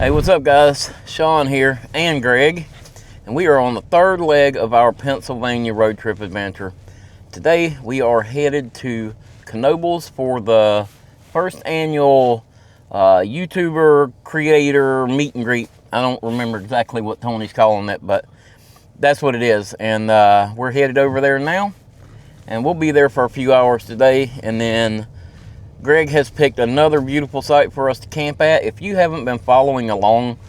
Hey, what's up guys? Sean here and Greg, and we are on the third leg of our Pennsylvania road trip adventure. Today we are headed to Knoebles for the first annual YouTuber creator meet and greet. I don't remember exactly what Tony's calling it, but that's what it is. And we're headed over there now, and we'll be there for a few hours today, and then Greg has picked another beautiful site for us to camp at. If you haven't been following along,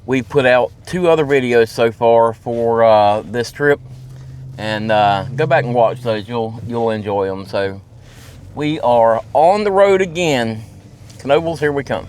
we've put out 2 other videos so far for this trip, and go back and watch those. You'll enjoy them. So we are on the road again. Knoebles, here we come.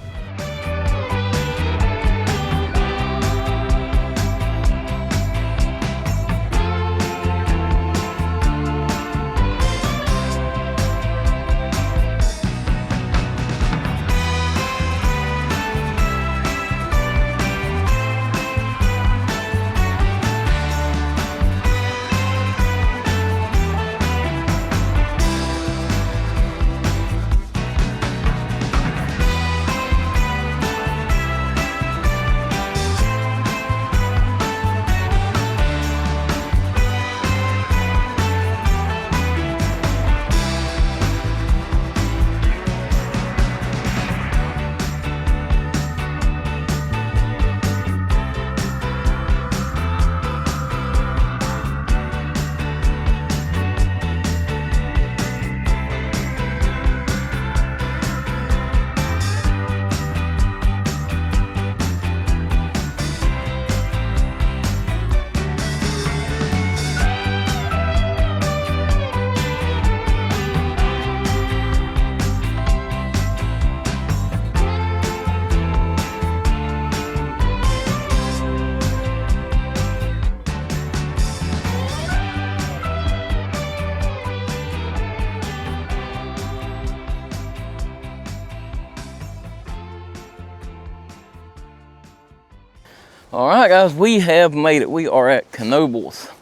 All right, guys, we have made it. We are at Canobyl,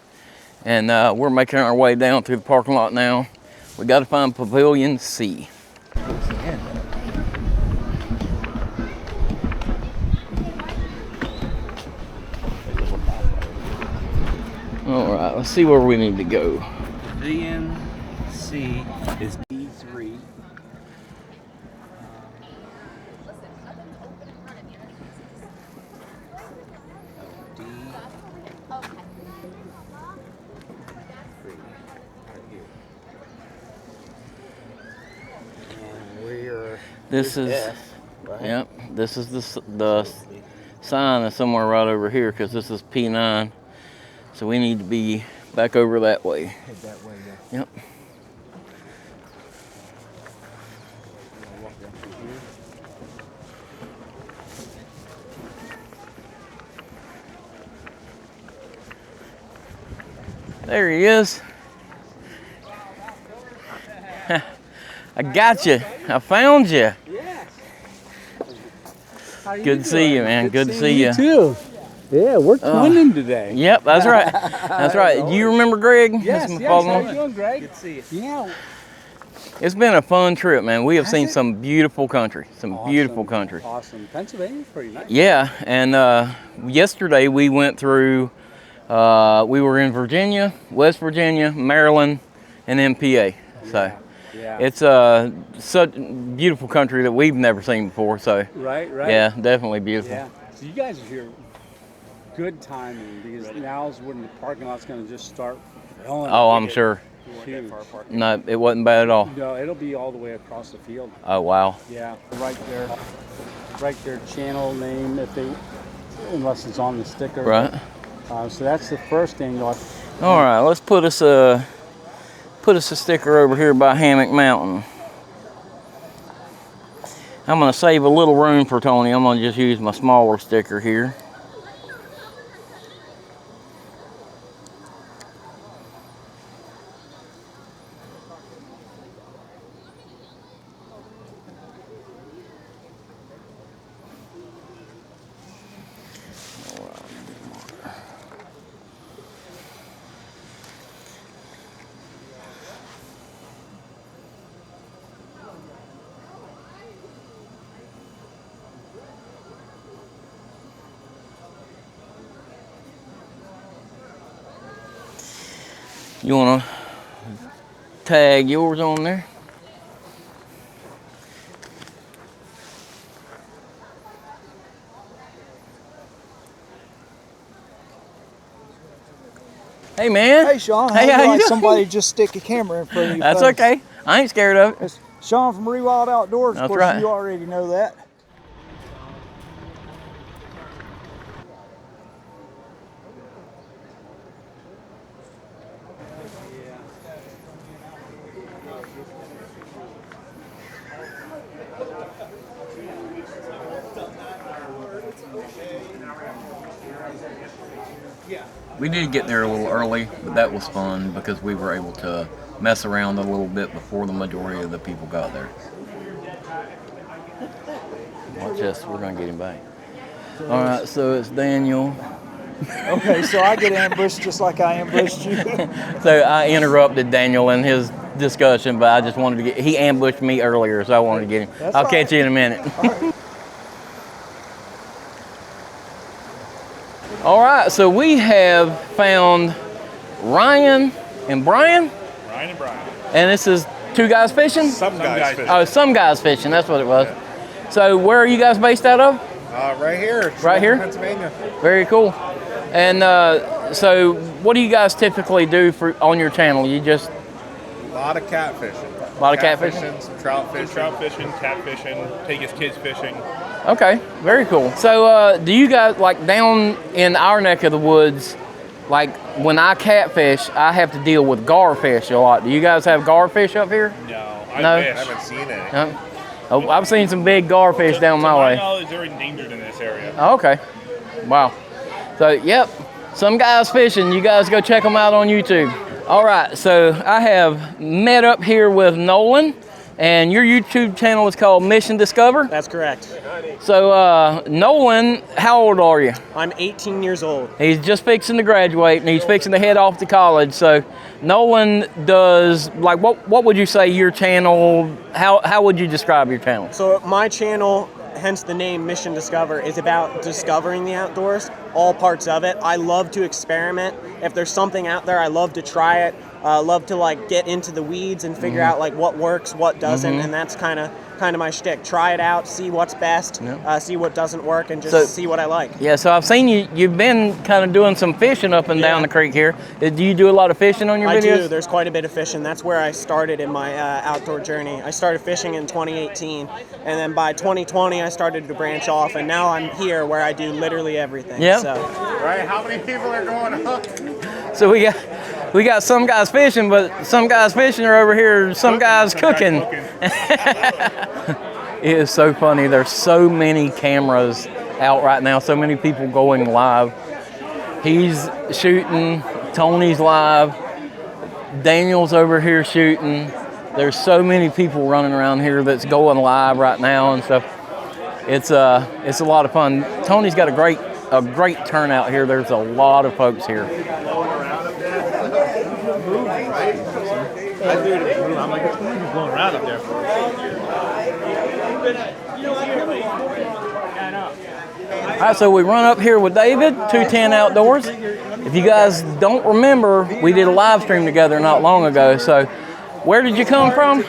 and we're making our way down through the parking lot now. We got to find Pavilion C. All right, let's see where we need to go. Pavilion C is D3. This is F, right? Yep. This is the sign is somewhere right over here because this is P9. So we need to be back over that way. Head that way, yeah. Yep. Walk down through here. There he is. I got you. I found you. Yes. Good to see you, man. Good to see you. Too. Yeah, we're twinning today. Yep, that's right. That's right. Do you remember Greg? Yes, That's my yes. father-in-law. How you doing, Greg? Good to see you. Yeah. It's been a fun trip, man. We have Has seen it? some beautiful country. Some Awesome. beautiful country. Awesome. Pennsylvania's pretty nice. Yeah, and yesterday we went through, we were in Virginia, West Virginia, Maryland, and then PA. So Yeah. it's such beautiful country that we've never seen before. So Right. yeah, definitely beautiful. Yeah. So you guys are here good timing because now's when the parking lot's going to just start filling. Oh, I'm sure. Huge. No, it wasn't bad at all. No, it'll be all the way across the field. Oh, wow. Yeah, right there, channel name unless it's on the sticker. Right. So that's the first angle. All right, let's put us a sticker over here by Hammock Mountain. I'm gonna save a little room for Tony. I'm gonna just use my smaller sticker here. You want to tag yours on there? Hey, man. Hey, Sean. Hey, how you like doing? somebody just stick a camera in front of you? That's okay. I ain't scared of it. It's Sean from Rewild Outdoors. That's of course, right. You already know that. We did get there a little early, but that was fun because we were able to mess around a little bit before the majority of the people got there. Watch this, we're gonna get him back. All right, so it's Daniel. Okay, so I get ambushed just like I ambushed you. So I interrupted Daniel in his discussion, but I just wanted to get, he ambushed me earlier, so I wanted to get him. That's I'll all catch you in a minute. All right, so we have found Ryan and Brian. Ryan and Brian. And this is two guys fishing? Some guys fishing. Oh, some guys fishing, that's what it was. Yeah. So where are you guys based out of? Right here. Right here? Pennsylvania. Very cool. And so what do you guys typically do on your channel? You just... A lot of catfishing. A lot of catfishing? Some trout fishing. Trout fishing, catfishing, take his kids fishing. Okay, very cool. So do you guys, like down in our neck of the woods, like when I catfish, I have to deal with garfish a lot. Do you guys have garfish up here? No, No? I haven't seen any. Oh, I've seen some big garfish down my way. To my knowledge, they're endangered in this area. Oh, okay. Wow. So, yep, some guys fishing. You guys go check them out on YouTube. All right, so I have met up here with Nolan, and your YouTube channel is called Mission Discover. That's correct. So, Nolan, how old are you? I'm 18 years old. He's just fixing to graduate, and he's fixing to head off to college. So, Nolan does, like, what would you say your channel, how would you describe your channel? So my channel, hence the name Mission Discover, is about discovering the outdoors, all parts of it. I love to experiment. If there's something out there, I love to try it. Love to like get into the weeds and figure out like what works, what doesn't, and that's kind of my shtick. Try it out, see what's best, see what doesn't work, and just see what I like. Yeah, so I've seen you've been kind of doing some fishing up and down the creek here. Do you do a lot of fishing on your videos? I do. There's quite a bit of fishing. That's where I started in my outdoor journey. I started fishing in 2018, and then by 2020 I started to branch off, and now I'm here where I do literally everything. Yeah. So. Right, how many people are going up? So we got some guys fishing, but some guys fishing are over here, some guys cooking. It is so funny. There's so many cameras out right now, so many people going live. He's shooting, Tony's live, Daniel's over here shooting. There's so many people running around here that's going live right now and stuff. It's a lot of fun. Tony's got a great turnout here. There's a lot of folks here. I'm like, it's blowing around up there. All right, so we run up here with David, 210 Outdoors. If you guys don't remember, we did a live stream together not long ago. So where did you come from?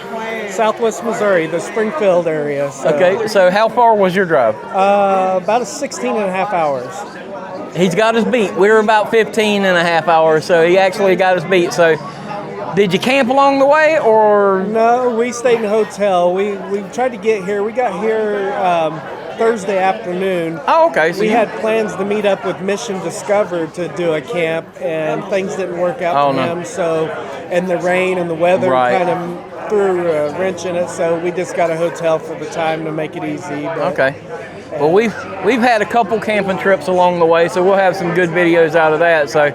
Southwest Missouri, the Springfield area. So, Okay, so how far was your drive? about 16 and a half hours. He's got us beat. We were about 15 and a half hours, so he actually got us beat. So did you camp along the way, or? No, we stayed in a hotel. We tried to get here. We got here Thursday afternoon. Oh, okay. So we had plans to meet up with Mission Discover to do a camp, and things didn't work out for him. So, and the rain and the weather kind of threw a wrench in it. So we just got a hotel for the time to make it easy. But, okay. Well, we've had a couple camping trips along the way, so we'll have some good videos out of that. So,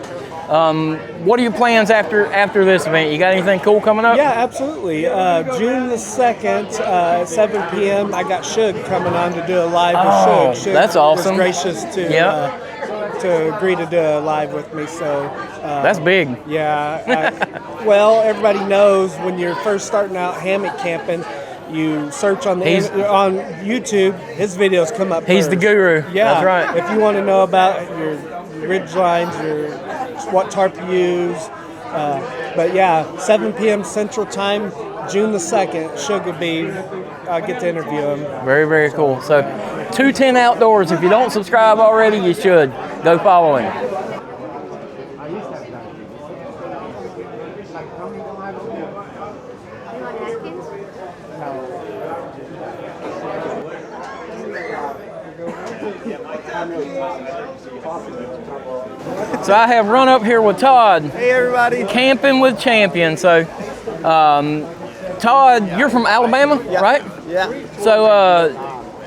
what are your plans after this event? You got anything cool coming up? Yeah, absolutely. June the 2nd, at 7 p.m., I got Shug coming on to do a live with Shug. Shug that's awesome. was gracious to agree to do a live with me. So that's big. Yeah. Well, everybody knows when you're first starting out hammock camping, you search on on YouTube, his videos come up He's first. the guru. Yeah, that's right. If you want to know about your ridge lines, what tarp you use, But yeah, 7 p.m. Central Time, June the 2nd, Sugar Bee. I get to interview him. Very, very cool. So 210 Outdoors. If you don't subscribe already, you should. Go follow him. So I have run up here with Todd. Hey everybody. Camping with Champion. So Todd, you're from Alabama, right? Yeah. So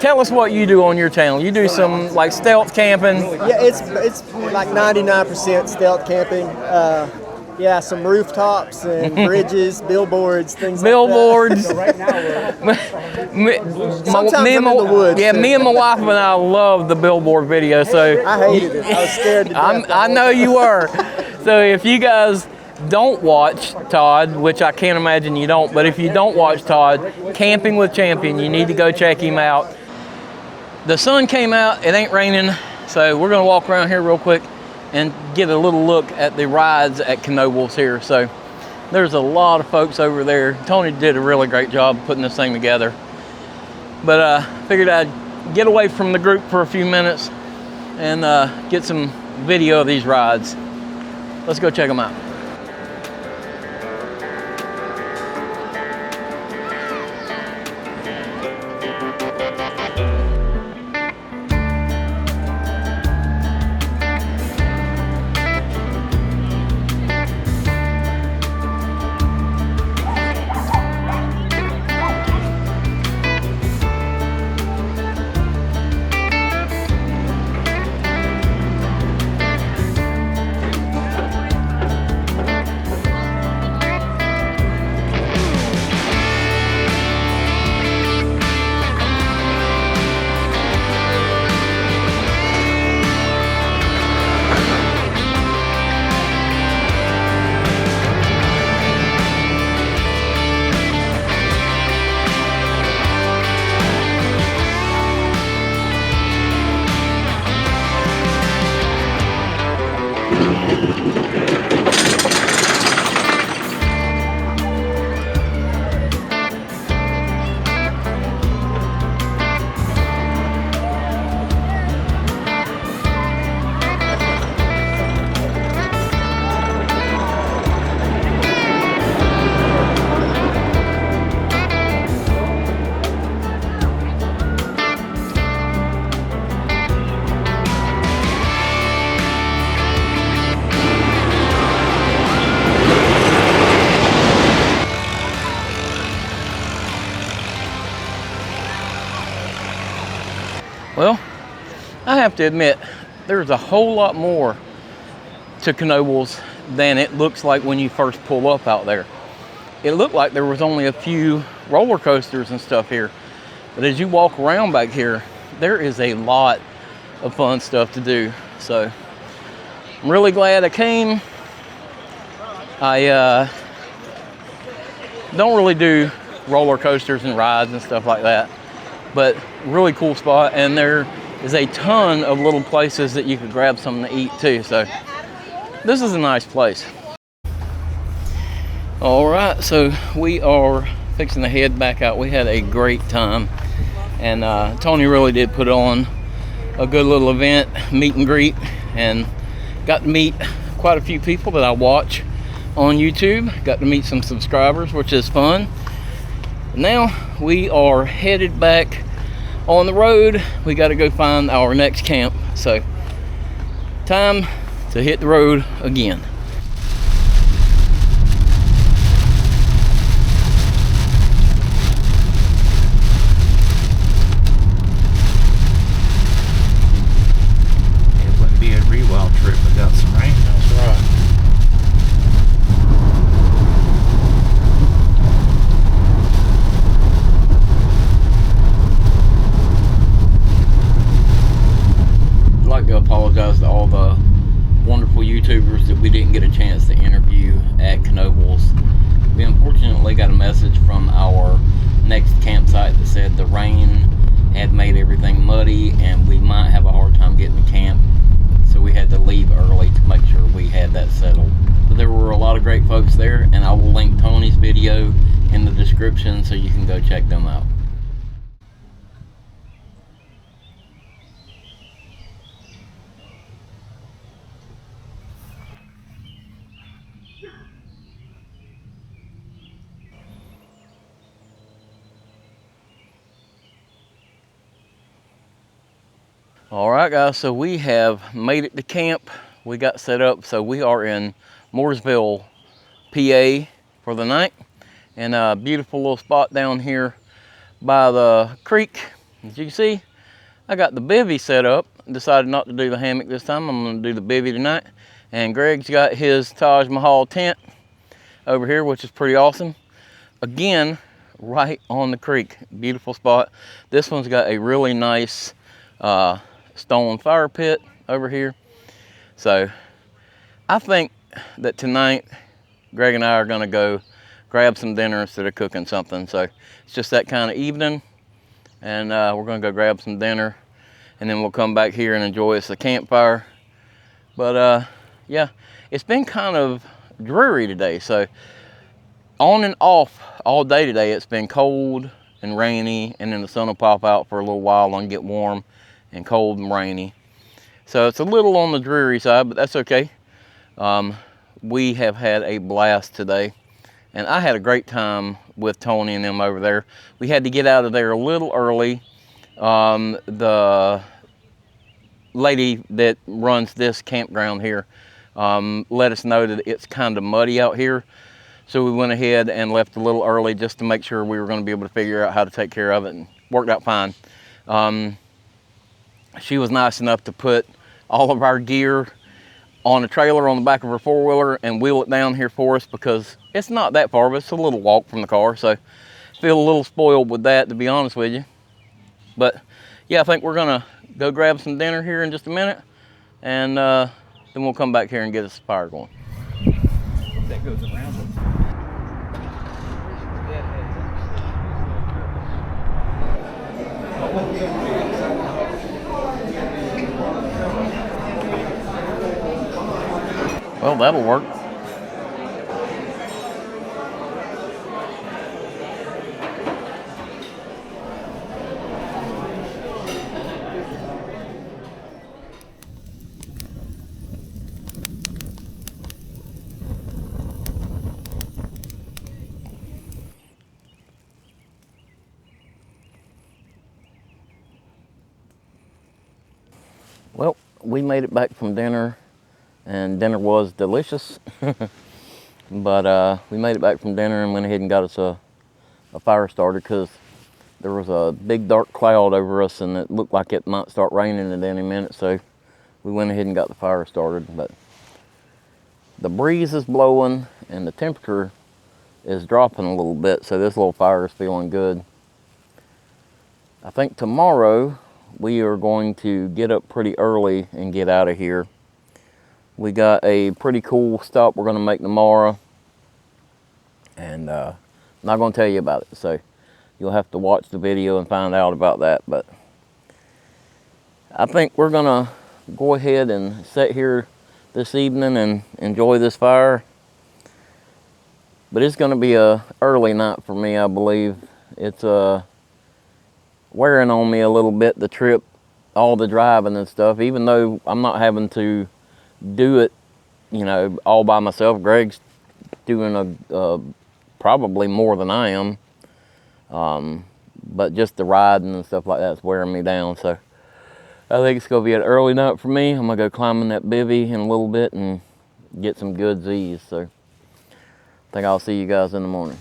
tell us what you do on your channel. You do some like stealth camping. Yeah, it's like 99% stealth camping. Yeah, some rooftops and bridges, billboards, things Billboards. like that. So right now Sometimes I'm in the woods. Yeah, me and my wife and I love the billboard video. So I hated it. I was scared to death. I know you were. So if you guys don't watch Todd, which I can't imagine you don't, but if you don't watch Todd, Camping with Champion, you need to go check him out. The sun came out, it ain't raining, so we're gonna walk around here real quick and get a little look at the rides at Knoebles here. So there's a lot of folks over there. Tony did a really great job putting this thing together. But figured I'd get away from the group for a few minutes and get some video of these rides. Let's go check them out. Well, I have to admit, there's a whole lot more to Knoebles than it looks like when you first pull up out there. It looked like there was only a few roller coasters and stuff here, but as you walk around back here, there is a lot of fun stuff to do. So I'm really glad I came. I don't really do roller coasters and rides and stuff like that, but really cool spot, and there is a ton of little places that you could grab something to eat too. So this is a nice place. All right, so we are fixing to head back out. We had a great time, and Tony really did put on a good little event, meet and greet, and got to meet quite a few people that I watch on YouTube. Got to meet some subscribers, which is fun. Now we are headed back on the road. We got to go find our next camp, so time to hit the road again. It wouldn't be a rewild trip without some rain. That's right. I'd like to apologize to all the wonderful YouTubers that we didn't get a chance to interview at Knoebles. We unfortunately got a message from our next campsite that said the rain had made everything muddy and we might have a hard time getting to camp, so we had to leave early to make sure we had that settled. But there were a lot of great folks there, and I will link Tony's video in the description so you can go check them out. All right, guys, so we have made it to camp. We got set up, so we are in Mooresville, PA for the night, and a beautiful little spot down here by the creek. As you can see, I got the bivvy set up. Decided not to do the hammock this time. I'm gonna do the bivvy tonight. And Greg's got his Taj Mahal tent over here, which is pretty awesome. Again, right on the creek, beautiful spot. This one's got a really nice stone fire pit over here. So I think that tonight Greg and I are gonna go grab some dinner instead of cooking something. So it's just that kind of evening, and we're gonna go grab some dinner, and then we'll come back here and enjoy us a campfire. But yeah, it's been kind of dreary today. So on and off all day today, it's been cold and rainy, and then the sun will pop out for a little while and get warm and cold and rainy. So it's a little on the dreary side, but that's okay. We have had a blast today, and I had a great time with Tony and them over there. We had to get out of there a little early. The lady that runs this campground here let us know that it's kind of muddy out here. So we went ahead and left a little early just to make sure we were going to be able to figure out how to take care of it, and worked out fine. She was nice enough to put all of our gear on a trailer on the back of her four-wheeler and wheel it down here for us, because it's not that far, but it's a little walk from the car. So feel a little spoiled with that, to be honest with you. But yeah, I think we're gonna go grab some dinner here in just a minute, and then we'll come back here and get us a fire going. That goes around it. Well, that'll work. Well, we made it back from dinner, and dinner was delicious. But we made it back from dinner and went ahead and got us a fire starter, because there was a big dark cloud over us and it looked like it might start raining at any minute. So we went ahead and got the fire started. But the breeze is blowing and the temperature is dropping a little bit, so this little fire is feeling good. I think tomorrow we are going to get up pretty early and get out of here. We got a pretty cool stop we're going to make tomorrow, and I'm not going to tell you about it, so you'll have to watch the video and find out about that. But I think we're going to go ahead and sit here this evening and enjoy this fire. But it's going to be a early night for me, I believe. It's wearing on me a little bit, the trip, all the driving and stuff, even though I'm not having to do it, you know, all by myself. Greg's doing probably more than I am, but just the riding and stuff like that's wearing me down. So I think it's gonna be an early night for me. I'm gonna go climbing that bivvy in a little bit and get some good Z's. So I think I'll see you guys in the morning.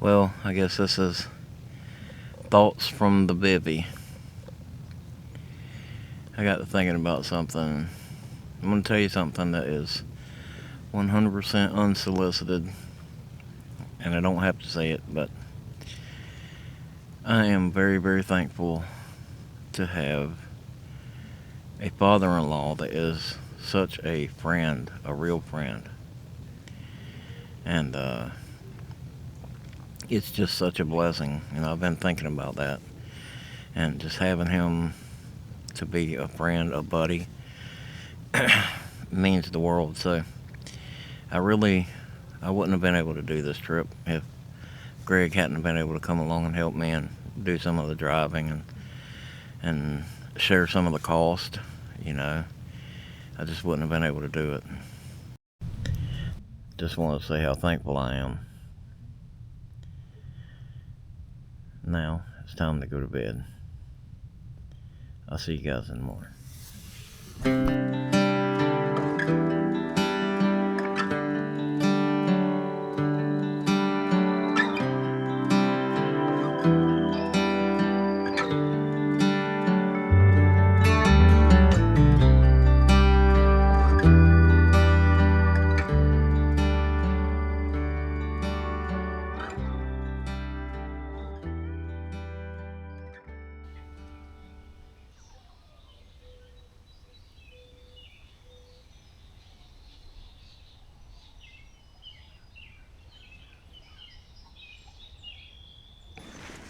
Well, I guess this is thoughts from the bivvy. I got to thinking about something. I'm going to tell you something that is 100% unsolicited, and I don't have to say it, but I am very, very thankful to have a father-in-law that is such a friend, a real friend. And it's just such a blessing. I've been thinking about that. And just having him to be a friend, a buddy, means the world. So I wouldn't have been able to do this trip if Greg hadn't been able to come along and help me and do some of the driving and share some of the cost. I just wouldn't have been able to do it. Just want to say how thankful I am. Now it's time to go to bed. I'll see you guys in the morning.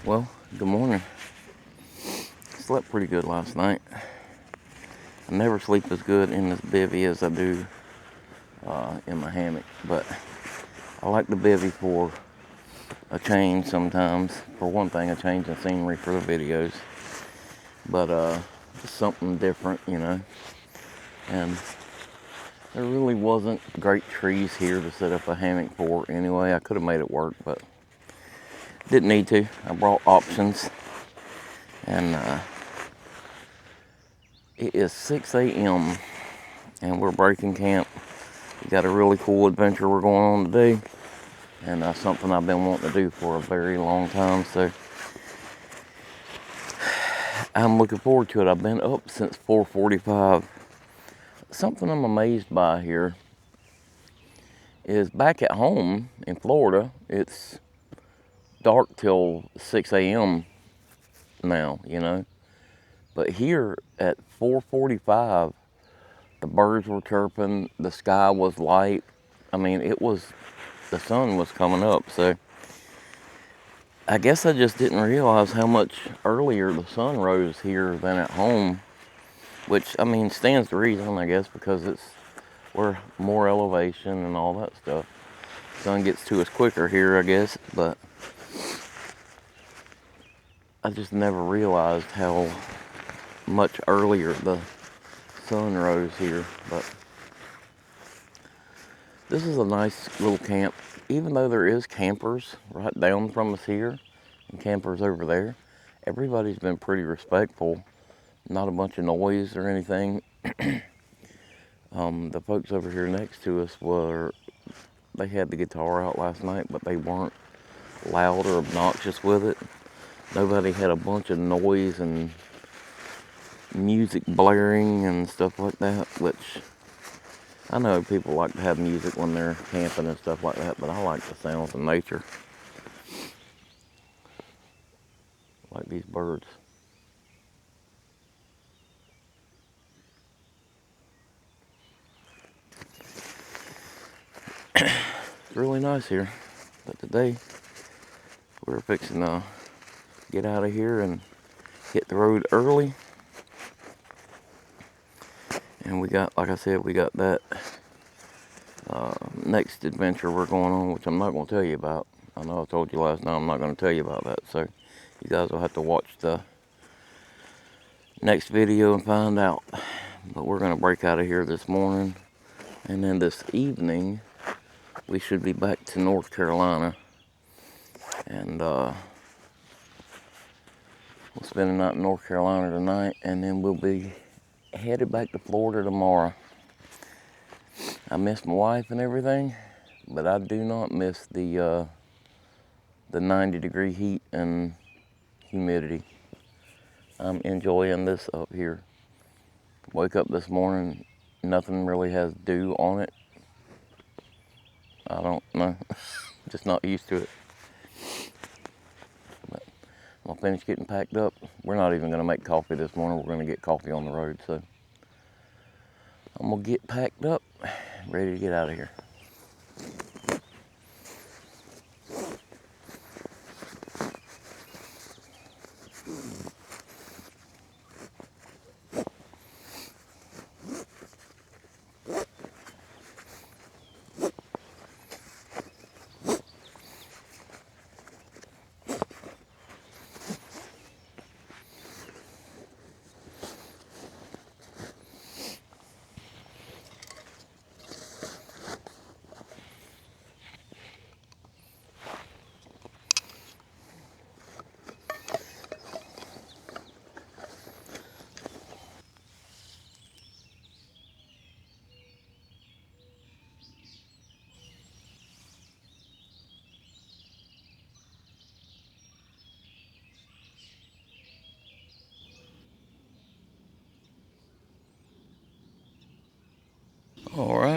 Well, good morning. Slept pretty good last night. I never sleep as good in this bivvy as I do in my hammock, but I like the bivvy for a change sometimes. For one thing, a change in scenery for the videos, but just something different, And there really wasn't great trees here to set up a hammock for anyway. I could have made it work, but didn't need to. I brought options, and it is 6 a.m. and we're breaking camp. We got a really cool adventure we're going on today, and something I've been wanting to do for a very long time, so I'm looking forward to it. I've been up since 4:45. Something I'm amazed by here is back at home in Florida, it's dark till 6 a.m. now, But here at 4:45, the birds were chirping, the sky was light. The sun was coming up, so I guess I just didn't realize how much earlier the sun rose here than at home, which, stands to reason, I guess, because we're more elevation and all that stuff. Sun gets to us quicker here, I guess, but I just never realized how much earlier the sun rose here. But this is a nice little camp, even though there is campers right down from us here and campers over there. Everybody's been pretty respectful, not a bunch of noise or anything. The folks over here next to us they had the guitar out last night, but they weren't loud or obnoxious with it. Nobody had a bunch of noise and music blaring and stuff like that, which I know people like to have music when they're camping and stuff like that, but I like the sounds of nature. I like these birds. It's really nice here, but today we're fixing to get out of here and hit the road early. And we got, like I said, we got that next adventure we're going on, which I'm not going to tell you about. I know I told you last night I'm not going to tell you about that, so you guys will have to watch the next video and find out. But we're going to break out of here this morning, and then this evening we should be back to North Carolina, and we'll spend a night in North Carolina tonight, and then we'll be headed back to Florida tomorrow. I miss my wife and everything, but I do not miss the 90-degree heat and humidity. I'm enjoying this up here. Wake up this morning, nothing really has dew on it. I don't know, just not used to it. But I'm gonna finish getting packed up. We're not even gonna make coffee this morning. We're gonna get coffee on the road, so I'm gonna get packed up, ready to get out of here.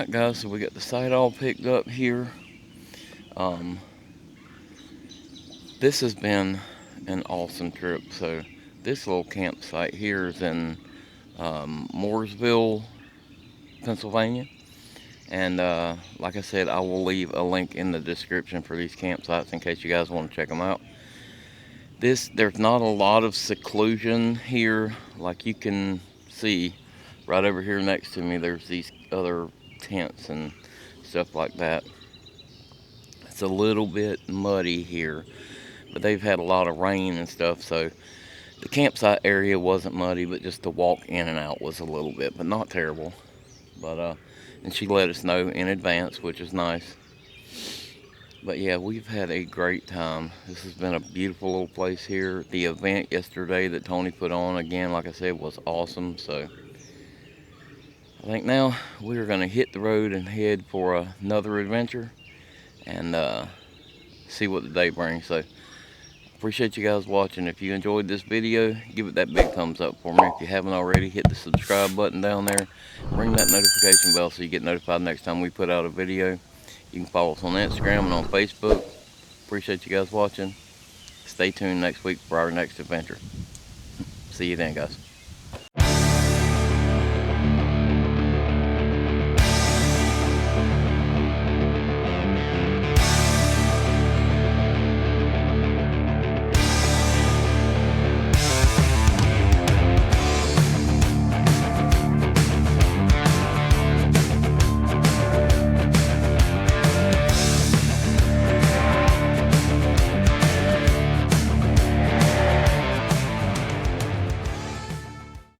Alright guys, so we got the site all picked up here. This has been an awesome trip. So this little campsite here is in Mooresville, Pennsylvania. And like I said, I will leave a link in the description for these campsites in case you guys want to check them out. There's not a lot of seclusion here. Like you can see right over here next to me, there's these other tents and stuff like that. It's a little bit muddy here, but they've had a lot of rain and stuff, so the campsite area wasn't muddy, but just the walk in and out was a little bit, but not terrible. But and she let us know in advance, which is nice. But yeah, we've had a great time. This has been a beautiful little place here. The event yesterday that Tony put on, again, like I said, was awesome. So I think now we're gonna hit the road and head for another adventure and see what the day brings. So appreciate you guys watching. If you enjoyed this video, give it that big thumbs up for me. If you haven't already, hit the subscribe button down there. Ring that notification bell so you get notified next time we put out a video. You can follow us on Instagram and on Facebook. Appreciate you guys watching. Stay tuned next week for our next adventure. See you then, guys.